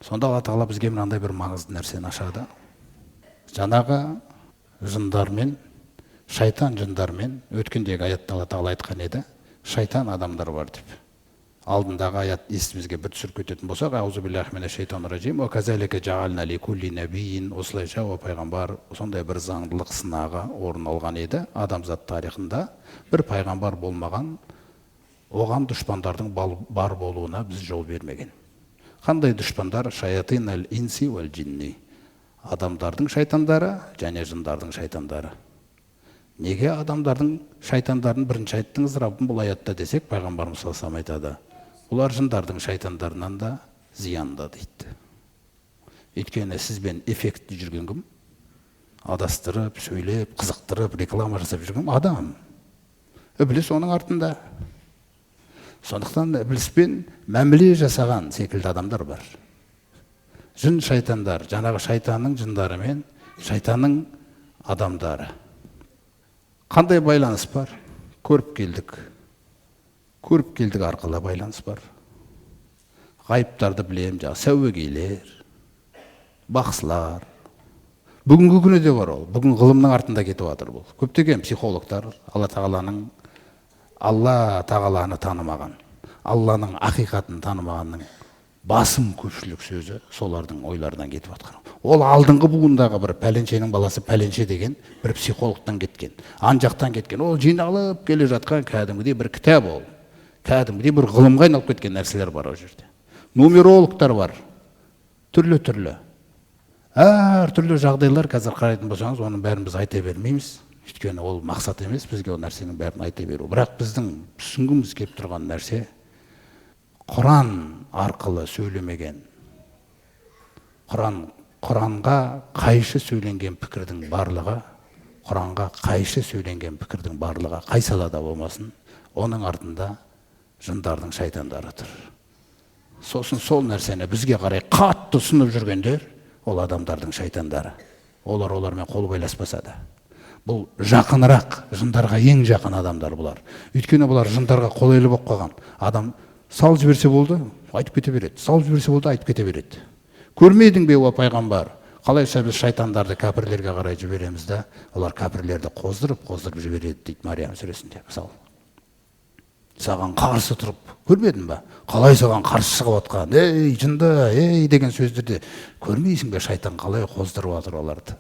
Сонда Алла Тағала бізге мынандай бір маңызды нәрсені ашады. Жаңағы жындармен, шайтан жындармен, өткендегі аятта Алла Тағала айтқан еді, шайтан адамдар бар деп. Алдындағы аят есімізге бір түсіріп кететін болсақ, аузу биллахи минаш шайтанир ражим, ва казалика жаална ли кулли набийин, осылайша о пайғамбар сондай бір заңдылық сынағы орын алған еді. Адамзат тарихында бір пайғамбар болмаған, оған дұшпандардың бар болуына біз жол бермеген. Қандай дұшпандар? Шаятин әл инси уәл джинни. Адамдардың шайтандары және жындардың шайтандары. Неге адамдардың шайтандарын бірінші айттыңыз Раббым бұл аятта десек, пайғамбарымыз саллаллаху алейхи вассалам айтады. Олар жындардың шайтандарынан да зиянда дейді. Өйткені сізбен эффектті жүрген кім? Адастырып, сөйлеп, қызықтырып, реклама жасап жүрген адам. Ібліс оның артында. Сондықтан ібліспен мәміле жасаған секілді адамдар бар. Жын шайтандар, жаңағы шайтанның жындары мен шайтанның адамдары. Қандай байланыс бар? Көріп келдік. Көріп келдік арқылы байланыс бар. Ғайыптарды білем, сәуегейлер, бақсылар. Бүгінгі күні де бар ол. Бүгін ғылымның артында кетіп жатыр бұл. Көптеген психологтар Алла Тағаланы танымаған, Алланың ақиқатын танымағанның басым көпшілік сөзі солардың ойларынан кетіп жатқан. Ол алдыңғы буындағы бір пәленшенің баласы пәленше деген бір психологтан кеткен, ан жақтан кеткен. Ол жиналып келе жатқан кәдімгідей бір кітап ол. Кәдімгідей бір ғылымға айналып кеткен нәрселер бар ол жерде. Нумерологтар бар. Түрлі-түрлі. Түрлі жағдайлар қазір қарайтын болсаңыз, оның бәрін біз айта бермейміз. Өйткені ол мақсат емес, бізге ол нәрсенің бәрін айта беру. Бірақ біздің түсінгіміз келіп тұрған нәрсе Құран арқылы сөйлемеген, Құранға қайшы сөйленген пікірдің барлығы, Құранға қайшы сөйленген пікірдің барлығы қай салада болмасын, оның артында жындардың шайтандары тұр. Сосын сол нәрсені бізге қарай қатты ұсынып жүргендер, ол адамдардың шайтандары. Олармен қол байласпаса да. Бұл жақынырақ, жындарға ең жақын адамдар бұлар. Өйткені бұлар жындарға қолайлы болып қалған. Адам салып жіберсе болды, айтып кете береді. Салып жіберсе болды, айтып кете береді. Көрмедің бе о пайғамбар? Қалайша біз шайтандарды кәпірлерге қарай жібереміз да, олар кәпірлерді қоздырып жібереді дейді Мариям сүресінде. Мысалы, саған қарсы тұрып, көрмедің ба? Қалай саған қарсы шығып отқан? Ей, жынды, ей деген сөздерді көрмейсің бе, шайтан қалай қоздырып отыр оларды?